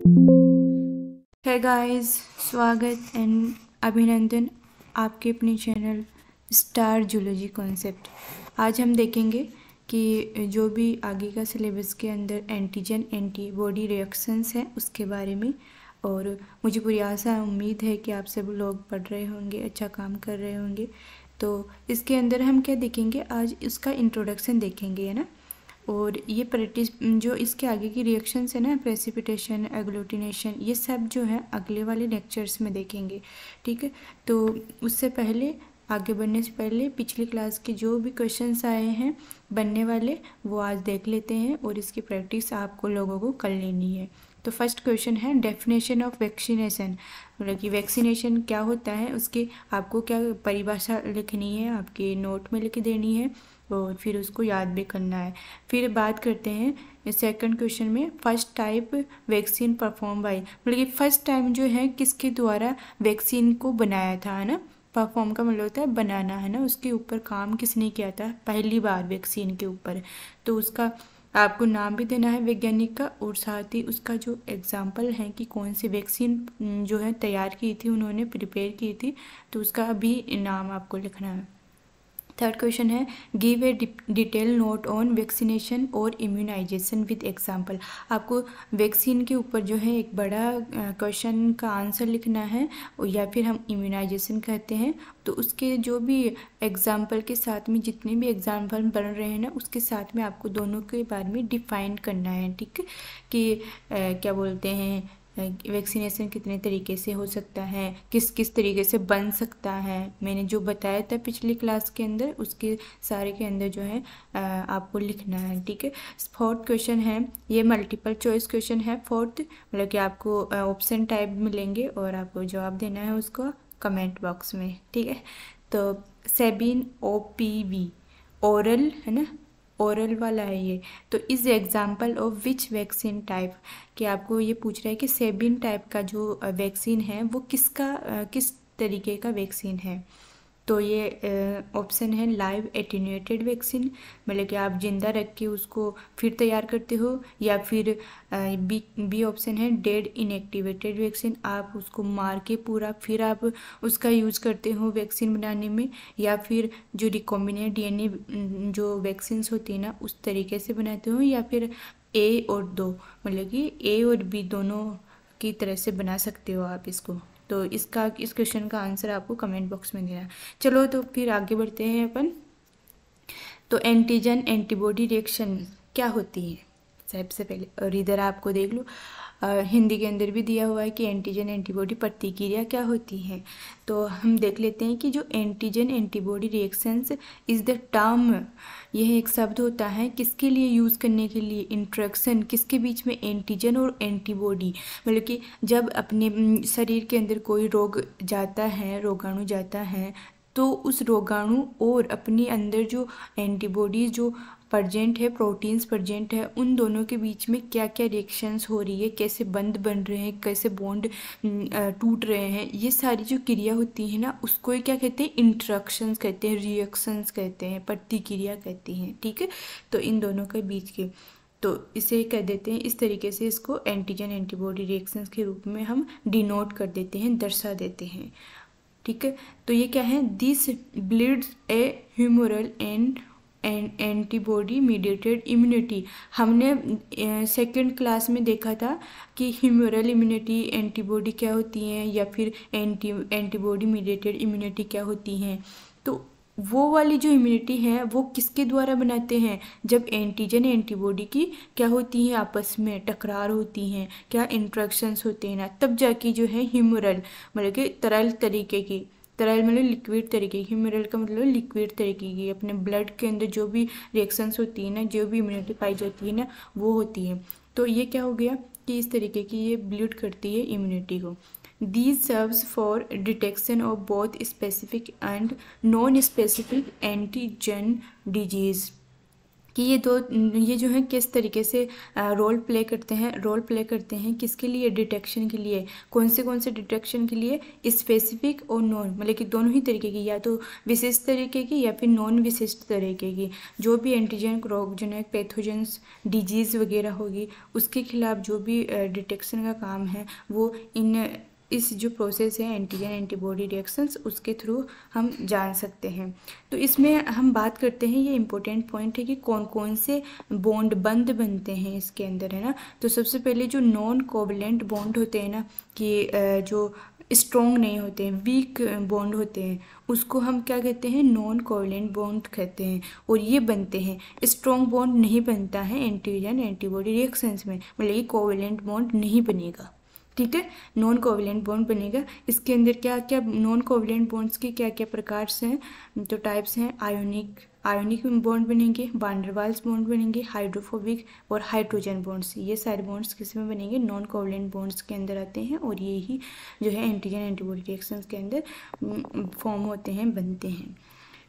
है गाइस, स्वागत एंड अभिनंदन आपके अपने चैनल स्टार जूलॉजी कॉन्सेप्ट। आज हम देखेंगे कि जो भी आगे का सिलेबस के अंदर एंटीजन एंटीबॉडी रिएक्शंस हैं उसके बारे में। और मुझे पूरी आशा उम्मीद है कि आप सब लोग पढ़ रहे होंगे, अच्छा काम कर रहे होंगे। तो इसके अंदर हम क्या देखेंगे, आज इसका इंट्रोडक्शन देखेंगे, है ना। और ये प्रैक्टिस जो इसके आगे की रिएक्शंस है ना, प्रेसिपिटेशन, एग्लूटिनेशन, ये सब जो है अगले वाले लेक्चर्स में देखेंगे, ठीक है। तो उससे पहले, आगे बढ़ने से पहले पिछली क्लास के जो भी क्वेश्चंस आए हैं बनने वाले, वो आज देख लेते हैं और इसकी प्रैक्टिस आपको लोगों को कर लेनी है। तो फर्स्ट क्वेश्चन है डेफिनेशन ऑफ वैक्सीनेशन, मतलब कि वैक्सीनेशन क्या होता है, उसकी आपको क्या परिभाषा लिखनी है, आपके नोट में लिख देनी है और फिर उसको याद भी करना है। फिर बात करते हैं सेकंड क्वेश्चन में, first type vaccine perform by, मतलब कि फर्स्ट टाइम जो है किसके द्वारा वैक्सीन को बनाया था, है ना। परफॉर्म का मतलब होता है बनाना, है ना, उसके ऊपर काम किसने किया था पहली बार वैक्सीन के ऊपर। तो उसका आपको नाम भी देना है वैज्ञानिक का, और साथ ही उसका जो एग्जाम्पल है कि कौन सी वैक्सीन जो है तैयार की थी, उन्होंने प्रिपेयर की थी, तो उसका भी नाम आपको लिखना है। थर्ड क्वेश्चन है give a detail note on vaccination और इम्यूनाइजेशन विद एग्जाम्पल। आपको वैक्सीन के ऊपर जो है एक बड़ा क्वेश्चन का आंसर लिखना है, या फिर हम इम्यूनाइजेशन कहते हैं, तो उसके जो भी एग्जाम्पल के साथ में जितने भी एग्जाम्पल बन रहे हैं ना, उसके साथ में आपको दोनों के बारे में डिफाइन करना है, ठीक है। कि क्या बोलते हैं, वैक्सीनेशन कितने तरीके से हो सकता है, किस किस तरीके से बन सकता है, मैंने जो बताया था पिछली क्लास के अंदर, उसके सारे के अंदर जो है आपको लिखना है, ठीक है। फोर्थ क्वेश्चन है, ये मल्टीपल चॉइस क्वेश्चन है फोर्थ, मतलब कि आपको ऑप्शन टाइप मिलेंगे और आपको जवाब देना है उसको कमेंट बॉक्स में, ठीक है। तो सेबिन OPV ओरल, है ना, ओरल वाला है ये। तो is example of which vaccine type, कि आपको ये पूछ रहा है कि सेबिन टाइप का जो वैक्सीन है वो किसका किस तरीके का वैक्सीन है। तो ये ऑप्शन है लाइव एटेन्यूएटेड वैक्सीन, मतलब कि आप जिंदा रख के उसको फिर तैयार करते हो, या फिर बी ऑप्शन है डेड इनएक्टिवेटेड वैक्सीन, आप उसको मार के पूरा फिर आप उसका यूज करते हो वैक्सीन बनाने में, या फिर जो रिकॉम्बिनेंट DNA जो वैक्सीन्स होती है ना, उस तरीके से बनाते हो, या फिर A और 2, मतलब कि A और B दोनों की तरह से बना सकते हो आप इसको। तो इसका इस क्वेश्चन का आंसर आपको कमेंट बॉक्स में देना है। चलो तो फिर आगे बढ़ते हैं अपन। तो एंटीजन एंटीबॉडी रिएक्शन क्या होती है सबसे पहले, और इधर आपको देख लो हिंदी के अंदर भी दिया हुआ है कि एंटीजन एंटीबॉडी प्रतिक्रिया क्या होती है। तो हम देख लेते हैं कि जो antigen antibody reactions is the term, यह एक शब्द होता है किसके लिए यूज़ करने के लिए, इंट्रैक्शन किसके बीच में, एंटीजन और एंटीबॉडी, मतलब कि जब अपने शरीर के अंदर कोई रोग जाता है, रोगाणु जाता है, तो उस रोगाणु और अपने अंदर जो एंटीबॉडीज जो प्रजेंट है, प्रोटीन्स प्रजेंट है, उन दोनों के बीच में क्या क्या रिएक्शंस हो रही है, कैसे बंध बन रहे हैं, कैसे बॉन्ड टूट रहे हैं, ये सारी जो क्रिया होती है ना, उसको ही क्या कहते हैं, इंट्रैक्शंस कहते हैं, रिएक्शंस कहते हैं, प्रतिक्रिया कहती हैं, ठीक है। तो इन दोनों के बीच के, तो इसे कह देते हैं इस तरीके से, इसको एंटीजन एंटीबॉडी रिएक्शंस के रूप में हम डिनोट कर देते हैं, दर्शा देते हैं, ठीक है। तो ये क्या है, this bleeds a humoral and antibody mediated immunity. हमने सेकंड क्लास में देखा था कि ह्यूमरल इम्यूनिटी एंटीबॉडी क्या होती हैं, या फिर एंटीबॉडी मीडिएटेड इम्यूनिटी क्या होती हैं। तो वो वाली जो इम्यूनिटी है वो किसके द्वारा बनाते हैं, जब एंटीजन एंटीबॉडी की क्या होती है, आपस में टकरार होती हैं, क्या इंट्रैक्शंस होते हैं ना, तब जाके जो है ह्यूमरल, मतलब कि तरल तरीके की, तरल मतलब लिक्विड तरीके की, ह्यूमरल का मतलब लिक्विड तरीके की, अपने ब्लड के अंदर जो भी रिएक्शंस होती है ना, जो भी इम्यूनिटी पाई जाती है ना, वो होती है। तो ये क्या हो गया कि इस तरीके की ये बिल्ड करती है इम्यूनिटी को। These serves for detection of both specific and non-specific antigen disease, कि ये जो है किस तरीके से रोल प्ले करते हैं किसके लिए, डिटेक्शन के लिए। कौन से डिटेक्शन के लिए, स्पेसिफिक और नॉन, मतलब कि दोनों ही तरीके की, या तो विशिष्ट तरीके की या फिर नॉन विशिष्ट तरीके की। जो भी एंटीजन रोगजनक पैथोजेंस डिजीज़ वगैरह होगी उसके खिलाफ जो भी डिटेक्शन का काम है वो इस जो प्रोसेस है एंटीजन एंटीबॉडी रिएक्शंस उसके थ्रू हम जान सकते हैं। तो इसमें हम बात करते हैं, ये इंपॉर्टेंट पॉइंट है कि कौन कौन से बॉन्ड बनते हैं इसके अंदर, है ना। तो सबसे पहले जो नॉन कोवलेंट बॉन्ड होते हैं ना, कि जो स्ट्रॉन्ग नहीं होते हैं, वीक बॉन्ड होते हैं, उसको हम क्या कहते हैं, नॉन कोवलेंट बॉन्ड कहते हैं। और ये बनते हैं, स्ट्रॉन्ग बॉन्ड नहीं बनता है एंटीजन एंटीबॉडी रिएक्शंस में, मतलब कि कोवलेंट बॉन्ड नहीं बनेगा, ठीक है। नॉन कोवलेंट बॉन्ड बनेगा। इसके अंदर क्या क्या नॉन कोवलेंट बॉन्ड्स की क्या क्या प्रकार हैं, तो टाइप्स हैं, आयोनिक बॉन्ड बनेंगे, वान डेर वाल्स बॉन्ड बनेंगे, हाइड्रोफोबिक और हाइड्रोजन बॉन्ड्स। ये सारे बॉन्ड्स किस में बनेंगे, नॉन कोवलेंट बॉन्ड्स के अंदर आते हैं। और ये ही जो है एंटीजन एंटीबॉडी रिएक्शंस के अंदर फॉर्म होते हैं, बनते हैं।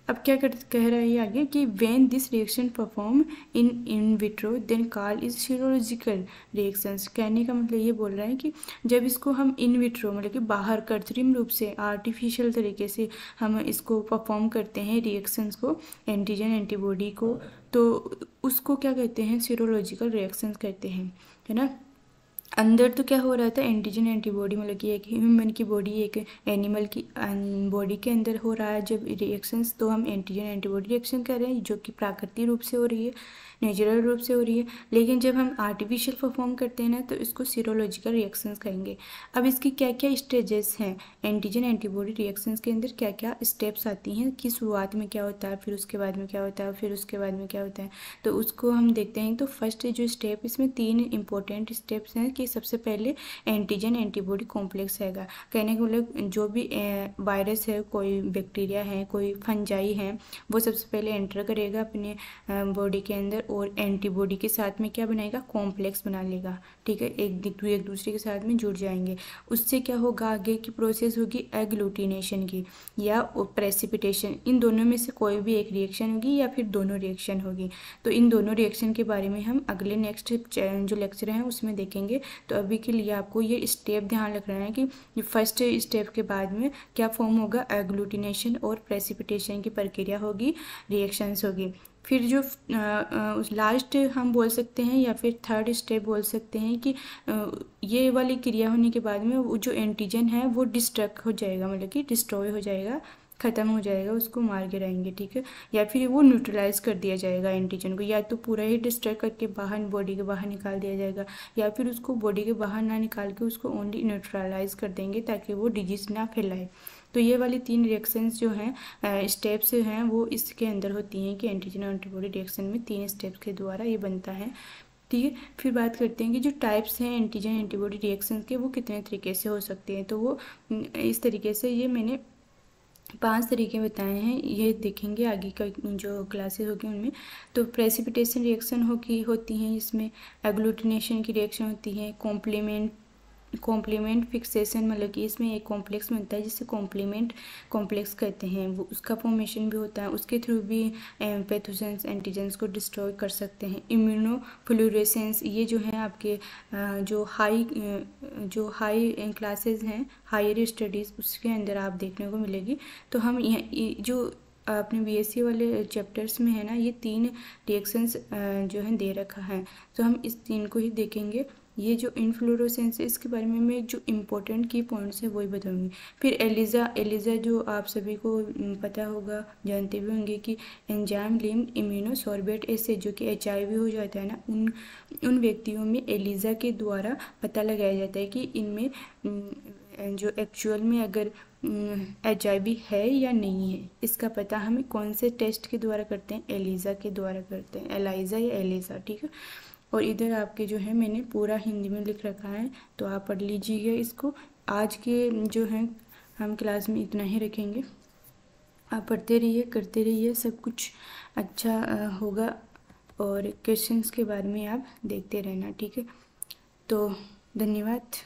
अब क्या कह रहा है ये आगे कि when this reaction perform in vitro then called is serological reactions. कहने का मतलब ये बोल रहा है कि जब इसको हम इन विट्रो मतलब कि बाहर कृत्रिम रूप से आर्टिफिशियल तरीके से हम इसको परफॉर्म करते हैं रिएक्शंस को, एंटीजन एंटीबॉडी को, तो उसको क्या कहते हैं, सीरोलॉजिकल रिएक्शंस कहते हैं, है ना। अंदर तो क्या हो रहा था, एंटीजन एंटीबॉडी, मतलब कि एक ह्यूमन की बॉडी एक एनिमल की बॉडी के अंदर हो रहा है जब रिएक्शंस, तो हम एंटीजन एंटीबॉडी रिएक्शन कर रहे हैं जो कि प्राकृतिक रूप से हो रही है, नेचुरल रूप से हो रही है। लेकिन जब हम आर्टिफिशियल परफॉर्म करते हैं ना तो इसको सीरोलॉजिकल रिएक्शंस कहेंगे। अब इसकी क्या क्या स्टेजेस हैं, एंटीजन एंटीबॉडी रिएक्शंस के अंदर क्या क्या स्टेप्स आती हैं, कि शुरुआत में क्या होता है, फिर उसके बाद में क्या होता है, फिर उसके बाद में क्या होता है, तो उसको हम देखते हैं। तो फर्स्ट जो स्टेप, इसमें 3 इंपॉर्टेंट स्टेप्स हैं कि सबसे पहले एंटीजन एंटीबॉडी कॉम्प्लेक्स हैगा। कहने का मतलब जो भी वायरस है, कोई बैक्टीरिया है, कोई फंजाई है, वो सबसे पहले एंटर करेगा अपने बॉडी के अंदर और एंटीबॉडी के साथ में क्या बनाएगा, कॉम्प्लेक्स बना लेगा, ठीक है। एक दूसरे के साथ में जुड़ जाएंगे। उससे क्या होगा, आगे की प्रोसेस होगी एग्लूटिनेशन की या प्रेसिपिटेशन। इन दोनों में से कोई भी एक रिएक्शन होगी या फिर दोनों रिएक्शन होगी। तो इन दोनों रिएक्शन के बारे में हम अगले नेक्स्ट जो लेक्चर हैं उसमें देखेंगे। तो अभी के लिए आपको ये स्टेप ध्यान रखना है कि फर्स्ट स्टेप के बाद में क्या फॉर्म होगा, एग्लूटिनेशन और प्रेसिपिटेशन की प्रक्रिया होगी, रिएक्शंस होगी। फिर जो लास्ट हम बोल सकते हैं या फिर थर्ड स्टेप बोल सकते हैं कि ये वाली क्रिया होने के बाद में वो जो एंटीजन है वो डिस्ट्रक्ट हो जाएगा, मतलब कि डिस्ट्रॉय हो जाएगा, ख़त्म हो जाएगा, उसको मार के रहेंगे, ठीक है। या फिर वो न्यूट्रलाइज कर दिया जाएगा एंटीजन को, या तो पूरा ही डिस्ट्रॉय करके बाहर बॉडी के बाहर निकाल दिया जाएगा, या फिर उसको बॉडी के बाहर ना निकाल के उसको ओनली न्यूट्रलाइज कर देंगे ताकि वो डिजीज़ ना फैलाए। तो ये वाली 3 रिएक्शंस जो हैं, स्टेप्स हैं, वो इसके अंदर होती हैं कि एंटीजन एंटीबॉडी रिएक्शन में 3 स्टेप्स के द्वारा ये बनता है, ठीक है। फिर बात करते हैं कि जो टाइप्स हैं एंटीजन एंटीबॉडी रिएक्शंस के, वो कितने तरीके से हो सकते हैं। तो वो इस तरीके से, ये मैंने 5 तरीके बताए हैं, ये देखेंगे आगे का जो क्लासेस होगी उनमें। तो प्रेसिपिटेशन रिएक्शन होती हैं, इसमें एग्लूटिनेशन की रिएक्शन होती है, कॉम्प्लीमेंट फिक्सेशन, मतलब कि इसमें एक कॉम्प्लेक्स बनता है जिसे कॉम्प्लेक्स कहते हैं, वो उसका फॉर्मेशन भी होता है, उसके थ्रू भी पैथोजेंस एंटीजेंस को डिस्ट्रॉय कर सकते हैं। इम्यूनोफ्लोरेसेंस, ये जो है आपके जो हाई क्लासेस हैं, हायर स्टडीज़, उसके अंदर आप देखने को मिलेगी। तो हम जो अपने बीएससी वाले चैप्टर्स में है ना, ये 3 रिएक्शंस जो है दे रखा है, तो हम इस 3 को ही देखेंगे। ये जो इन्फ्लोरेसेंस है इसके बारे में मैं जो इम्पोर्टेंट की पॉइंट्स है वही बताऊंगी। फिर एलिजा जो आप सभी को पता होगा, जानते भी होंगे कि एंजाइम लिंक्ड इम्यूनोसॉर्बेट एसिड, जो कि HIV हो जाता है ना, उन व्यक्तियों में एलिजा के द्वारा पता लगाया जाता है कि इनमें जो एक्चुअल में अगर HIV है या नहीं है, इसका पता हमें कौन से टेस्ट के द्वारा करते हैं, एलिजा के द्वारा करते हैं, एलाइजा या एलिजा, ठीक है। और इधर आपके जो है मैंने पूरा हिंदी में लिख रखा है, तो आप पढ़ लीजिएगा इसको। आज के जो है हम क्लास में इतना ही रखेंगे, आप पढ़ते रहिए, करते रहिए, सब कुछ अच्छा होगा। और क्वेश्चंस के बारे में आप देखते रहना, ठीक है। तो धन्यवाद।